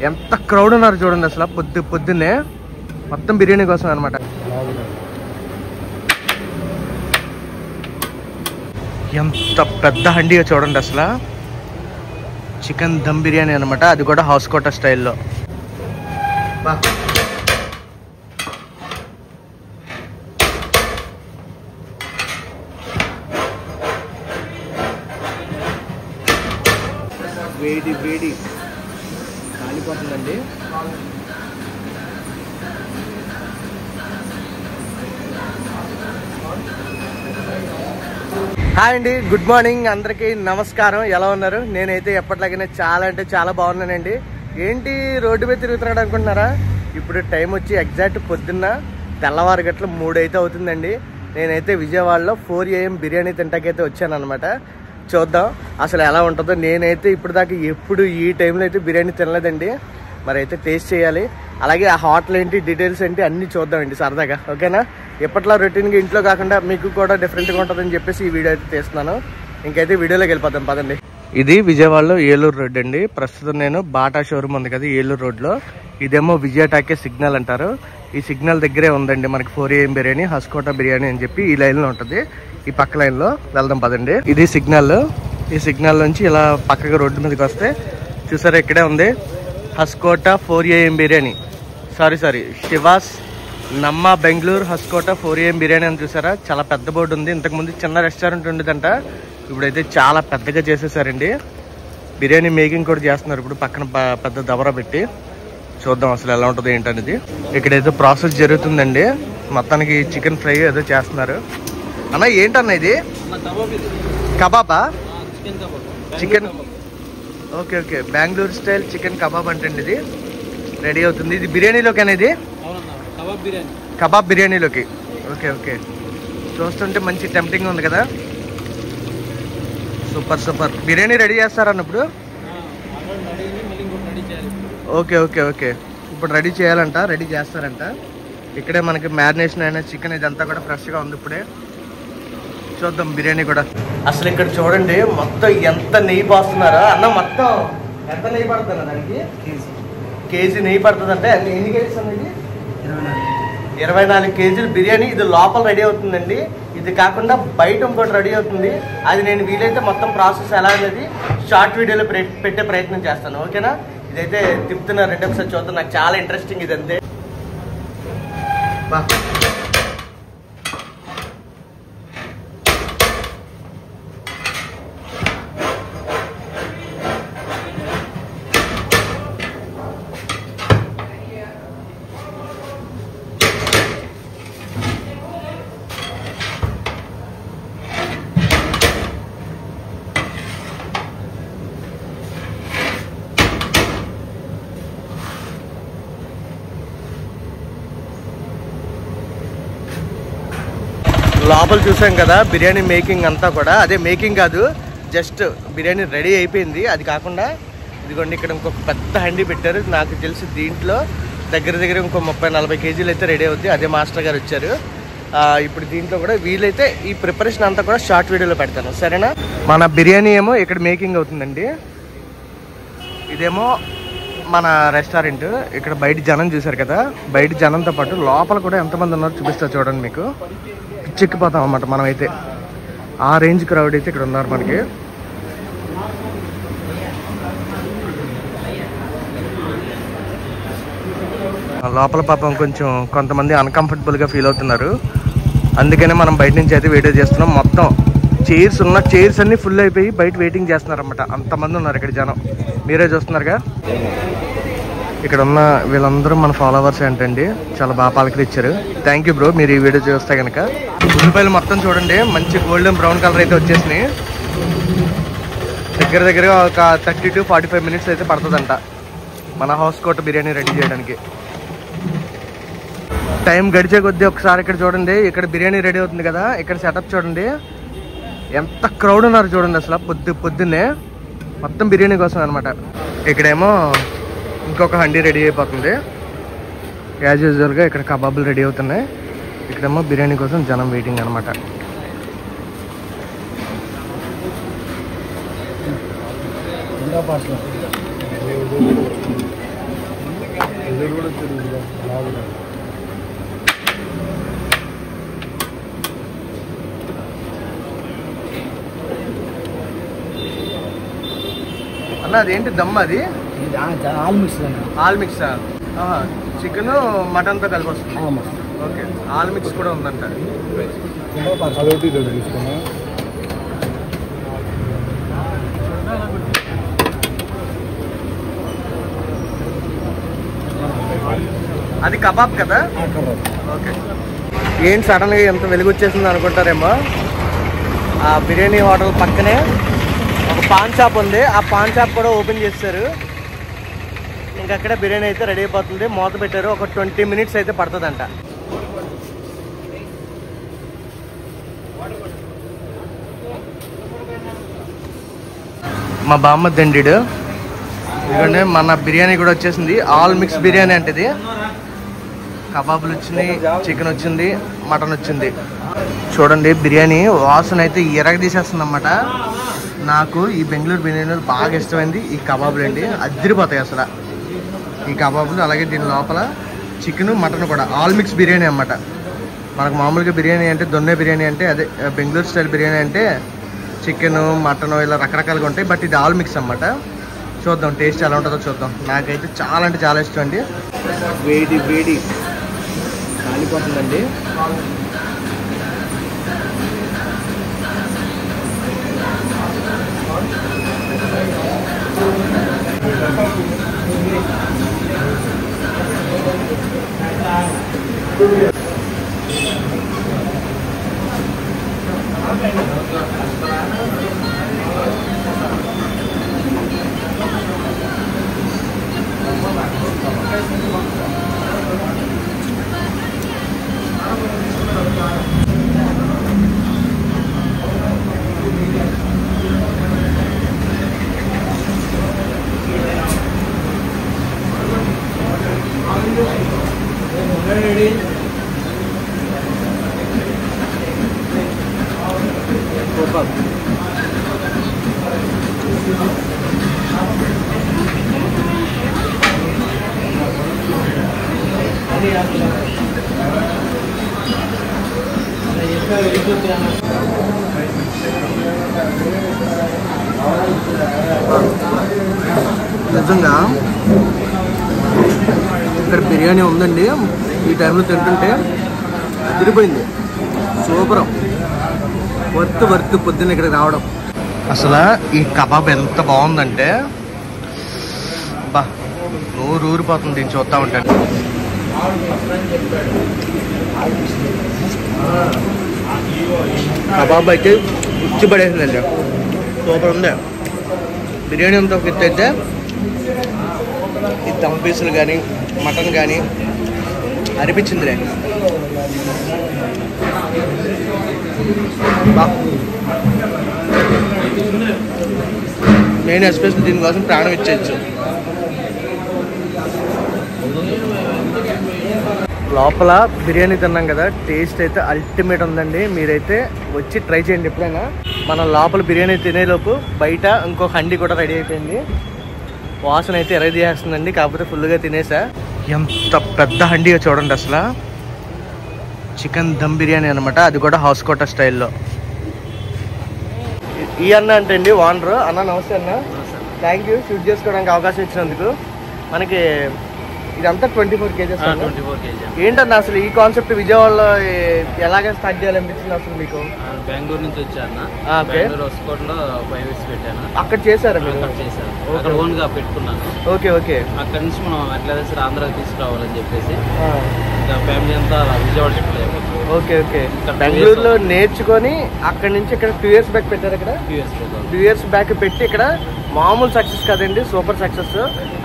ఎంత క్రౌడ్ ఉన్నారు చూడండి అసలు. పొద్దున్నే మొత్తం బిర్యానీ కోసం అనమాట. ఎంత పెద్ద హండీగా చూడండి అసలు. చికెన్ దమ్ బిర్యానీ అనమాట, అది కూడా హౌస్ కోట స్టైల్లో. వేడి వేడి కాలిపోతుందండి. హాయ్ అండి, గుడ్ మార్నింగ్ అందరికీ, నమస్కారం. ఎలా ఉన్నారు? నేనైతే ఎప్పటిలాగానే చాలా అంటే చాలా బాగున్నానండి. ఏంటి రోడ్డు మీద తిరుగుతున్నాడు అనుకుంటున్నారా? ఇప్పుడు టైం వచ్చి ఎగ్జాక్ట్ పొద్దున్న తెల్లవారు గట్ల 3 అయితే అవుతుందండి. నేనైతే విజయవాడలో 4 AM బిర్యానీ తింటాకైతే వచ్చాను అనమాట. చూద్దాం అసలు ఎలా ఉంటుందో. నేనైతే ఇప్పుడు దాకా ఎప్పుడు ఈ టైంలో అయితే బిర్యానీ తినలేదండి. మరి అయితే టేస్ట్ చేయాలి. అలాగే ఆ హోటల్ ఏంటి, డీటెయిల్స్ ఏంటి అన్నీ చూద్దామండి సరదాగా. ఓకేనా? ఎప్పట్లా రొటీన్గా ఇంట్లో కాకుండా మీకు కూడా డిఫరెంట్గా ఉంటుందని చెప్పేసి ఈ వీడియో అయితే తీస్తున్నాను. ఇంకైతే వీడియోలోకి వెళ్ళిపోతాం పదండి. ఇది విజయవాడలో ఏలూరు రోడ్ అండి. ప్రస్తుతం నేను బాటా షోరూమ్ ఉంది కదా ఏలూరు రోడ్లో. ఇదేమో విజయ టాకే సిగ్నల్ అంటారు. ఈ సిగ్నల్ దగ్గరే ఉందండి మనకి 4 AM బిర్యానీ, హస్కోటా బిర్యానీ అని చెప్పి ఈ లైన్లో ఉంటుంది. ఈ పక్క లైన్లో వెళ్దాం పదండి. ఇది సిగ్నల్. ఈ సిగ్నల్ నుంచి ఇలా పక్కగా రోడ్డు మీదకి వస్తే చూసారా ఇక్కడే ఉంది హస్కోటా 4 AM బిర్యానీ. సారీ శివాస్ నమ్మ బెంగళూరు హస్కోటా 4 AM బిర్యానీ అని చూసారా. చాలా పెద్ద బోర్డు ఉంది. ఇంతకుముందు చిన్న రెస్టారెంట్ ఉండేదంట, ఇప్పుడైతే చాలా పెద్దగా చేసేసారండి. బిర్యానీ మేకింగ్ కూడా చేస్తున్నారు ఇప్పుడు పక్కన పెద్ద దబరా పెట్టి. చూద్దాం అసలు ఎలా ఉంటుంది ఏంటనేది. ఇక్కడైతే ప్రాసెస్ జరుగుతుందండి. మొత్తానికి చికెన్ ఫ్రై ఏదో చేస్తున్నారు. అన్న ఏంటన్నా ఇది? కబాబా? Chicken. Okay okay, Bengaluru style chicken kabab అంటే ఇది రెడీ అవుతుంది. ఇది బిర్యానీలోకి అనేది కబాబ్ బిర్యానీలోకి. ఓకే ఓకే, చూస్తుంటే మంచి టెంప్టింగ్ ఉంది కదా. Super super. బిర్యానీ రెడీ చేస్తారన్నప్పుడు? ఓకే ఓకే ఓకే, ఇప్పుడు రెడీ చేయాలంట, రెడీ చేస్తారంట. ఇక్కడే మనకి మ్యారినేషన్ అయిన చికెన్ ఇదంతా కూడా ఫ్రెష్గా ఉంది. ఇప్పుడే చూద్దాం బిర్యానీ కూడా. అసలు ఇక్కడ చూడండి మొత్తం ఎంత నెయ్యి పోస్తున్నారా అన్న. మొత్తం ఎంత నెయ్యి పడుతుందా దానికి? కేజీ నెయ్యి పడుతుంది అంటే. ఎన్ని కేజీస్ అనేది? 24 కేజీలు బిర్యానీ. ఇది లోపల రెడీ అవుతుందండి. ఇది కాకుండా బయట ఇంకోటి రెడీ అవుతుంది. అది నేను వీలైతే మొత్తం ప్రాసెస్ ఎలా అనేది షార్ట్ వీడియోలో పెట్టే ప్రయత్నం చేస్తాను. ఓకేనా? ఇదైతే తిప్పుతున్నారు, రెండో ఒకసారి చూద్దాం. నాకు చాలా ఇంట్రెస్టింగ్ ఇదంతే. బా లోపల చూసాం కదా బిర్యానీ మేకింగ్ అంతా కూడా. అదే మేకింగ్ కాదు, జస్ట్ బిర్యానీ రెడీ అయిపోయింది. అది కాకుండా ఇదిగోండి ఇక్కడ ఇంకొక పెద్ద హండీ పెట్టారు. నాకు తెలిసి దీంట్లో దగ్గర ఇంకో 30-40 కేజీలు అయితే రెడీ అవుద్ది. అదే మాస్టర్ గారు వచ్చారు. ఇప్పుడు దీంట్లో కూడా వీలైతే ఈ ప్రిపరేషన్ అంతా కూడా షార్ట్ వీడియోలో పెడతాను, సరేనా? మన బిర్యానీ ఏమో ఇక్కడ మేకింగ్ అవుతుందండి. ఇదేమో మన రెస్టారెంట్. ఇక్కడ బయట జనం చూసారు కదా, బయట జనంతో పాటు లోపల కూడా ఎంతమంది ఉన్నారో చూపిస్తా చూడండి. మీకు పిచ్చెక్కిపోతాం అన్నమాట మనమైతే. ఆ రేంజ్ క్రౌడ్ అయితే ఇక్కడ ఉన్నారు మనకి. లోపల పాపం కొంచెం కొంతమంది అన్కంఫర్టబుల్గా ఫీల్ అవుతున్నారు. అందుకనే మనం బయట నుంచి అయితే వీడియో చేస్తున్నాం. మొత్తం చైర్స్ అన్నీ ఫుల్ అయిపోయి బయట వెయిటింగ్ చేస్తున్నారు అన్నమాట. అంతమంది ఉన్నారు ఇక్కడ జనం, మీరే చూస్తున్నారుగా. ఇక్కడ ఉన్న వీళ్ళందరూ మన ఫాలోవర్స్ ఏంటండి, చాలా బాగా పలకరించారు. Thank you bro. మీరు ఈ వీడియో చూస్తే కనుక. ఉల్లిపాయలు మొత్తం చూడండి మంచి గోల్డెన్ బ్రౌన్ కలర్ అయితే వచ్చేసినాయి. దగ్గర ఒక 30 to 45 minutes అయితే పడుతుందంట మన హౌస్ కోట బిర్యానీ రెడీ చేయడానికి. టైం గడిచే కొద్దీ ఒకసారి ఇక్కడ చూడండి, ఇక్కడ బిర్యానీ రెడీ అవుతుంది కదా. ఇక్కడ సెటప్ చూడండి, ఎంత క్రౌడ్ ఉన్నారు చూడండి అసలు. పొద్దున్నే మొత్తం బిర్యానీ కోసం అనమాట. ఇక్కడేమో ఇంకొక హండీ రెడీ అయిపోతుంది. యాజ్ యూజువల్గా ఇక్కడ కబాబులు రెడీ అవుతున్నాయి. ఇక్కడేమో బిర్యానీ కోసం జనం వెయిటింగ్ అనమాట. అన్న అదేంటి దమ్ అది? ఆల్ మిక్స్ చికెన్ మటన్తో కలిపి వస్తుంది. ఓకే, ఆల్ మిక్స్ కూడా ఉందంట. అది కబాబ్ కదా? ఓకే. ఏంటి సడన్గా ఎంత వెలుగు వచ్చేసింది అనుకుంటారేమో. ఆ బిర్యానీ హోటల్ పక్కనే ఒక పాన్ షాప్ ఉంది. ఆ పాన్ షాప్ కూడా ఓపెన్ చేస్తారు. ఇంకక్కడ బిర్యానీ అయితే రెడీ అయిపోతుంది. మూత పెట్టారు. ఒక 20 minutes అయితే పడుతుందంట. మా బామ్మద్దండి ఎందుకంటే మన బిర్యానీ కూడా వచ్చేసింది. ఆల్ మిక్స్ బిర్యానీ అంటే ఇది. కబాబులు వచ్చినాయి, చికెన్ వచ్చింది, మటన్ వచ్చింది. చూడండి బిర్యానీ వాసన అయితే ఎరగ తీసేస్తుంది అన్నమాట. నాకు ఈ బెంగళూరు బిర్యానీలు బాగా ఇష్టమైంది ఈ కబాబులు అండి. అదిరిపోతాయి అసలు ఈ కబాబులు. అలాగే దీని లోపల చికెన్ మటన్ కూడా ఆల్ మిక్స్ బిర్యానీ అన్నమాట. మనకు మామూలుగా బిర్యానీ అంటే దొన్నె బిర్యానీ అంటే అదే బెంగళూరు స్టైల్ బిర్యానీ అంటే చికెన్ మటన్ ఇలా రకరకాలుగా ఉంటాయి. బట్ ఇది ఆల్ మిక్స్ అన్నమాట. చూద్దాం టేస్ట్ ఎలా ఉంటుందో చూద్దాం. నాకైతే చాలా అంటే చాలా ఇష్టం అండి. వేడి వేడి కాలిపోతుందండి. నిజంగా ఇక్కడ బిర్యానీ ఉందండి. ఈ టైంలో తింటుంటే తిరిగిపోయింది. సూపర్, వర్త్ పొద్దున్న ఇక్కడికి రావడం. అసలు ఈ కబాబ్ ఎంత బాగుందంటే బా నోరు ఊరిపోతుంది దీన్ని చూస్తూ ఉంటాను. కబాబ్ అయితే ఉచ్చి పడేసిందండి. సూపర్ ఉంది. బిర్యానీ అంతా ఒక ఎత్తు అయితే ఈ దమ్ పీసులు కానీ మటన్ కానీ అనిపించిందిలే. నేను ఎస్పెషల్ దీనికోసం ప్రాణం ఇచ్చేయచ్చు. లోపల బిర్యానీ తిన్నాం కదా, టేస్ట్ అయితే అల్టిమేట్ ఉందండి. మీరైతే వచ్చి ట్రై చేయండి ఎప్పుడైనా. మనం లోపల బిర్యానీ తినేలోపు బయట ఇంకో హండీ కూడా రెడీ అయిపోయింది. వాసన అయితే ఎరగదీయేస్తుందండి. కాకపోతే ఫుల్గా తినేసా. ఎంత పెద్ద హండీ చూడండి అసలు. చికెన్ దమ్ బిర్యానీ అనమాట. అది కూడా హౌస్ కోట స్టైల్లో. ఈ అన్న అంటే అండి ఓనర్. అన్న నమస్తే అన్న. థ్యాంక్ యూ షూట్ చేసుకోవడానికి అవకాశం ఇచ్చినందుకు. మనకి ఇదంతా 24 kgs. ఏంటన్నా అసలు ఈ కాన్సెప్ట్ విజయవాడలో ఎలాగ స్టార్ట్ చేయాలనిపించింది అసలు మీకు? బెంగళూరు నుంచి వచ్చాను. అక్కడ చేశారా మీరు? ఓన్ గా పెట్టుకున్నాను. Okay okay. అక్కడ నుంచి మనం ఎట్లా చేస్తారు ఆంధ్రాకి తీసుకురావాలని చెప్పేసి ఫ్యామిలీ అంతా విజయవాడ షిఫ్ట్ అయిపోయింది. Okay okay. బెంగళూరులో నేర్చుకొని అక్కడ నుంచి ఇక్కడ 2 years బ్యాక్ పెట్టారు. ఇక్కడ 2 years బ్యాక్ పెట్టి ఇక్కడ మామూలు సక్సెస్ కదండి, సూపర్ సక్సెస్.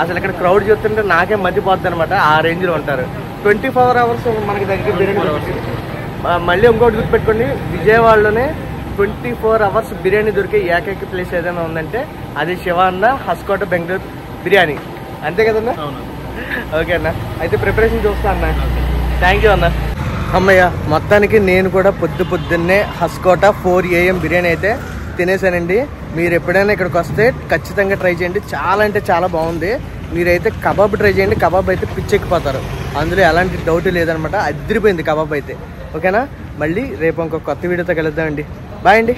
అసలు ఇక్కడ క్రౌడ్ చూస్తుంటే నాకే మధ్యపోద్ది అనమాట. ఆ రేంజ్ లో ఉంటారు. 24 hours మనకి దగ్గర బిర్యానీ. మళ్ళీ ఇంకోటి గుర్తుపెట్టుకోండి, విజయవాడలోనే 24 hours బిర్యానీ దొరికే ఏకైక ప్లేస్ ఏదైనా ఉందంటే అది శివ అన్న హస్కోట బెంగళూరు బిర్యానీ. అంతే కదన్నా? ఓకే అన్న, అయితే ప్రిపరేషన్ చూస్తా అన్న. థ్యాంక్ యూ అన్న. అమ్మయ్య, మొత్తానికి నేను కూడా పొద్దున్నే హస్కోట 4 AM బిర్యానీ అయితే తినేసానండి. మీరు ఎప్పుడైనా ఇక్కడికి వస్తే ఖచ్చితంగా ట్రై చేయండి. చాలా అంటే చాలా బాగుంది. మీరైతే కబాబ్ ట్రై చేయండి. కబాబ్ అయితే పిచ్చెక్కిపోతారు, అందులో ఎలాంటి డౌట్ లేదనమాట. అదిరిపోయింది కబాబ్ అయితే. ఓకేనా, మళ్ళీ రేపు ఇంకొక కొత్త వీడియోతో కలుద్దామండి. బాయ్ అండి.